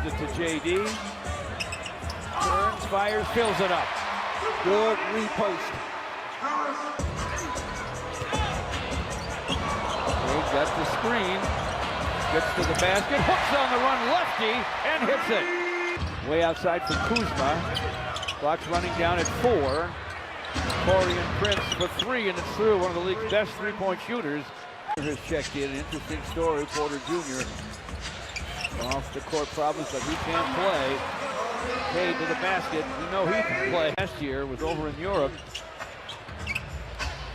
Gives it to JD. Turns, fires, fills it up. Good repost. Cade got the screen. Gets to the basket. Hooks on the run, lefty, and hits it. Way outside for Kuzma. Clock's running down at 4. Corey and Prince for 3, and it's through. One of the league's best three-point shooters has checked in. An interesting story. Porter Jr. off the court problems, but he can't play. Cade to the basket. We know he can play. Last year was over in Europe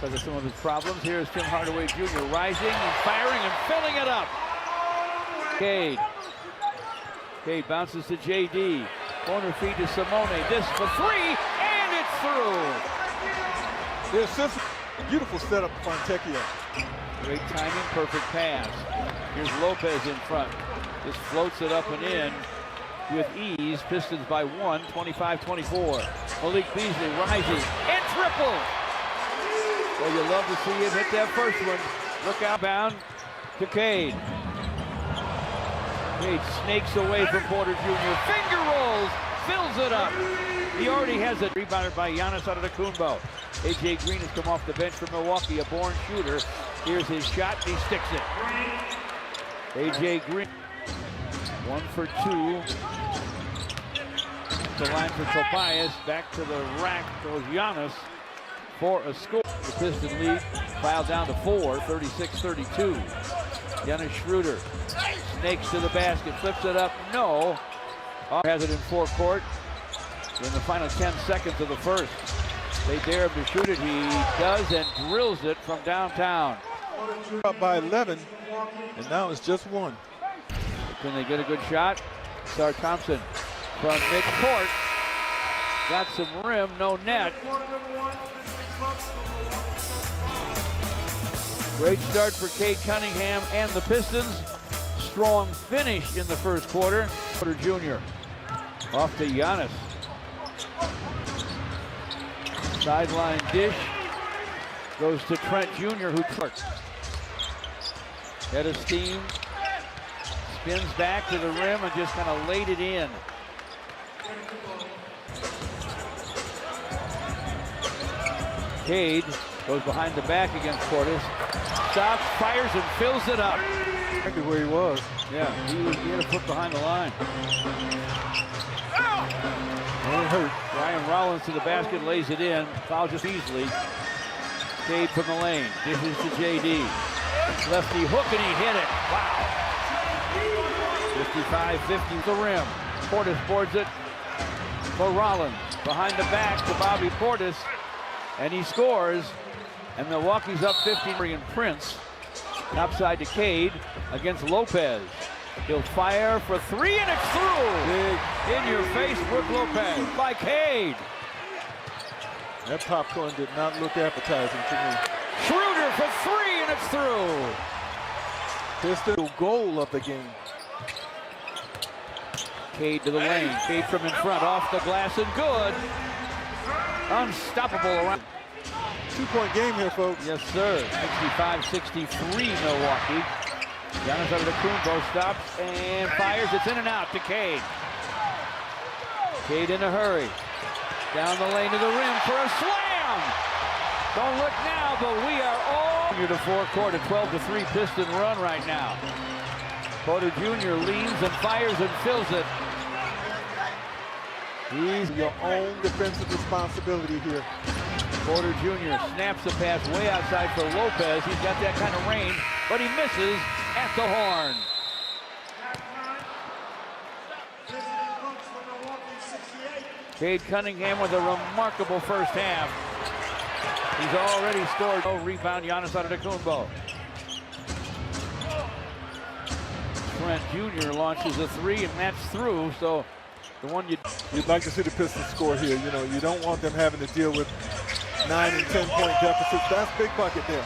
because of some of his problems. Here's Tim Hardaway Jr. rising and firing and filling it up. Cade. Cade bounces to JD. Corner feed to Simone. This for 3, and it's through. The assist, beautiful setup for Fontecchio. Great timing, perfect pass. Here's Lopez in front. Just floats it up and in with ease. Pistons by 1, 25-24. Malik Beasley rising and triple. Well, you love to see him hit that first one. Look out, bound to Cade. Cade snakes away from Porter Jr. Finger rolls, fills it up. He already has it. Rebounded by Giannis Antetokounmpo. A.J. Green has come off the bench for Milwaukee, a born shooter. Here's his shot, and he sticks it. A.J. Green, 1 for 2. The line for Tobias, back to the rack goes Giannis for a score. The Piston lead filed down to 4, 36-32. Dennis Schroeder snakes to the basket, flips it up, no. Has it in forecourt in the final 10 seconds of the first. They dare him to shoot it, he does, and drills it from downtown. Up by 11, and now it's just 1. Can they get a good shot? Sar Thompson from midcourt. Got some rim, no net. Great start for Cade Cunningham and the Pistons. Strong finish in the first quarter. Porter Jr. off to Giannis. Sideline dish goes to Trent Jr. who trucks. Head of steam. Spins back to the rim and just kind of laid it in. Cade goes behind the back against Portis. Stops, fires, and fills it up. Exactly where he was. Yeah, he had a foot behind the line. And it hurt. Ryan Rollins to the basket, lays it in. Foul just easily. Cade from the lane. Dishes to JD. Lefty hook, and he hit it. Wow. 55-50 the rim. Portis boards it for Rollins. Behind the back to Bobby Portis. And he scores. And Milwaukee's up 15. And Prince. Topside to Cade against Lopez. He'll fire for 3, and it's through. Big. In your face, Brook Lopez by Cade. That popcorn did not look appetizing to me. Schroeder for 3, and it's through. Pistol goal of the game. Cade to the lane. Cade from in front, off the glass, and good. Unstoppable around. 2-point game here, folks. Yes, sir. 65-63 Milwaukee. Giannis Antetokounmpo stops and fires. It's in and out to Cade. Cade in a hurry. Down the lane to the rim for a slam. Don't look now, but we are all here to forecourt. A 12-3 Piston run right now. Porter Jr. leans and fires and fills it. He's your own defensive responsibility here. Porter Jr. snaps the pass way outside for Lopez. He's got that kind of range, but he misses at the horn. Cade Cunningham with a remarkable first half. He's already scored. No rebound, Giannis Antetokounmpo. Trent Jr. launches a 3, and that's through. So the one you'd like to see the Pistons score here. You know, you don't want them having to deal with 9 and 10 point deficits. That's big bucket there.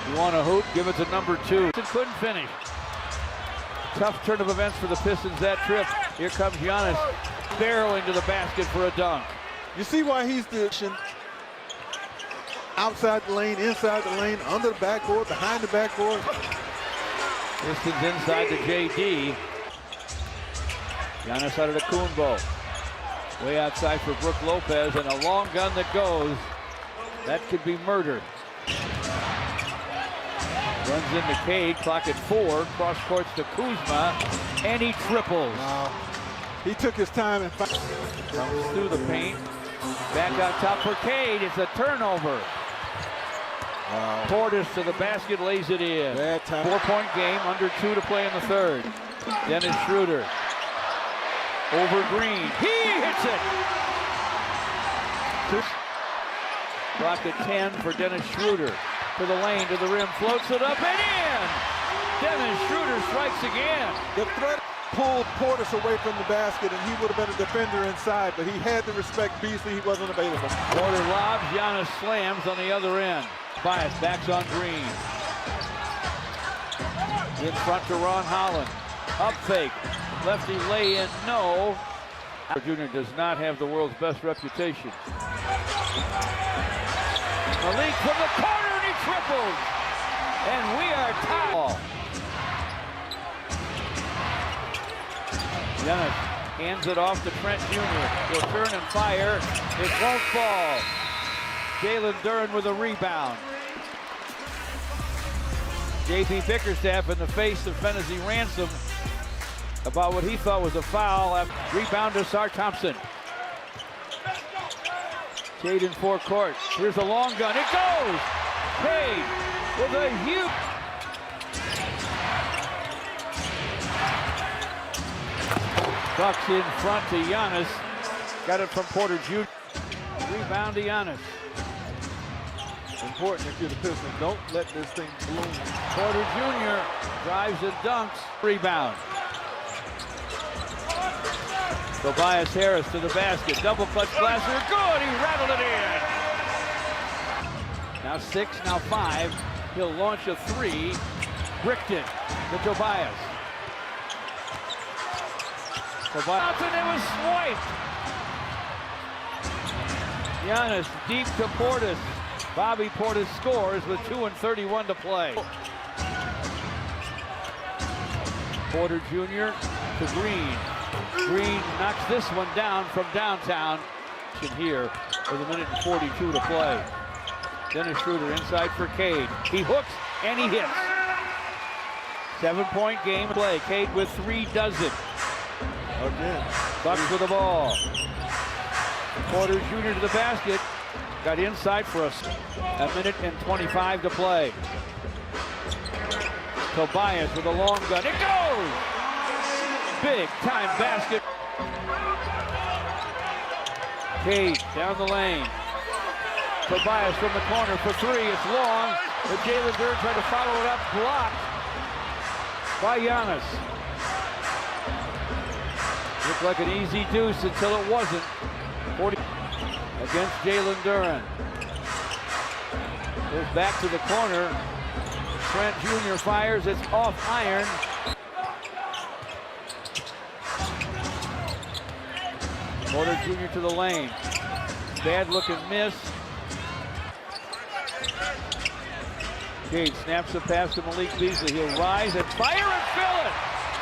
You want a hoop? Give it to number 2. Couldn't finish. Tough turn of events for the Pistons that trip. Here comes Giannis barreling to the basket for a dunk. You see why he's the outside the lane, inside the lane, under the backboard, behind the backboard. Pistons inside to JD. Giannis out of the Kumbo. Way outside for Brook Lopez, and a long gun that goes. That could be murder. Runs into Cade, clock at 4, cross courts to Kuzma, and he triples. Wow. He took his time and comes through the paint. Back out top for Cade. It's a turnover. Wow. Portis to the basket, lays it in. Bad time. 4-point game, under 2 to play in the third. Dennis Schroeder. Over Green. He hits it! Clock at 10 for Dennis Schroeder. To the lane, to the rim, floats it up and in! Dennis Schroeder strikes again. The threat pulled Portis away from the basket, and he would have been a defender inside, but he had to respect Beasley. He wasn't available. Porter lobs, Giannis slams on the other end. Bias backs on Green. In front to Ron Holland. Up fake. Lefty lay in, no. Jr. does not have the world's best reputation. Malik from the corner, and he triples. And we are tied. Giannis hands it off to Trent Jr. He'll turn and fire. It won't fall. Jalen Duren with a rebound. J.P. Bickerstaff in the face of Fennessy Ransom about what he thought was a foul. Rebound to Sar Thompson. Cade in forecourt. Here's a long gun. It goes! Cade with a huge... Bucks in front to Giannis. Got it from Porter Jr. Rebound to Giannis. Important if you're the Pistons. Don't let this thing bloom. Porter Jr. drives and dunks. Rebound. Tobias Harris to the basket. Double clutch Glasser. Good! He rattled it in. Now 6, now 5. He'll launch a 3. Brickton to Tobias. Tobias, and it was swiped. Giannis deep to Portis. Bobby Portis scores with 2:31 to play. Porter Jr. to Green. Green knocks this one down from downtown. Here with 1:42 to play. Dennis Schroeder inside for Cade. He hooks and he hits. 7-point game play. Cade with 3 does it. Again. Bucks with the ball. Porter Jr. to the basket. Got inside for us. 1:25 to play. Tobias with a long gun. It goes! Big time basket. Cade down the lane. Tobias from the corner for 3. It's long. But Jalen Duren tried to follow it up. Blocked by Giannis. Looked like an easy deuce until it wasn't. 40 against Jalen Duren. Goes back to the corner. Trent Jr. fires. It's off iron. Porter Jr. to the lane. Bad looking miss. Cade snaps a pass to Malik Beasley. He'll rise and fire and fill it.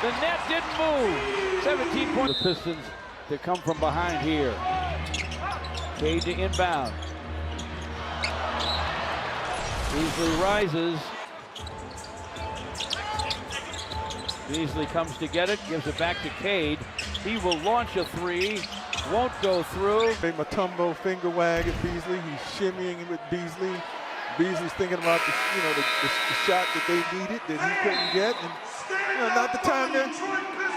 The net didn't move. 17 points. The Pistons to come from behind here. Cade to inbound. Beasley rises. Beasley comes to get it, gives it back to Cade. He will launch a 3, won't go through. Matumbo finger wag at Beasley. He's shimmying with Beasley. Beasley's thinking about the shot that they needed that he couldn't get, and not the time there.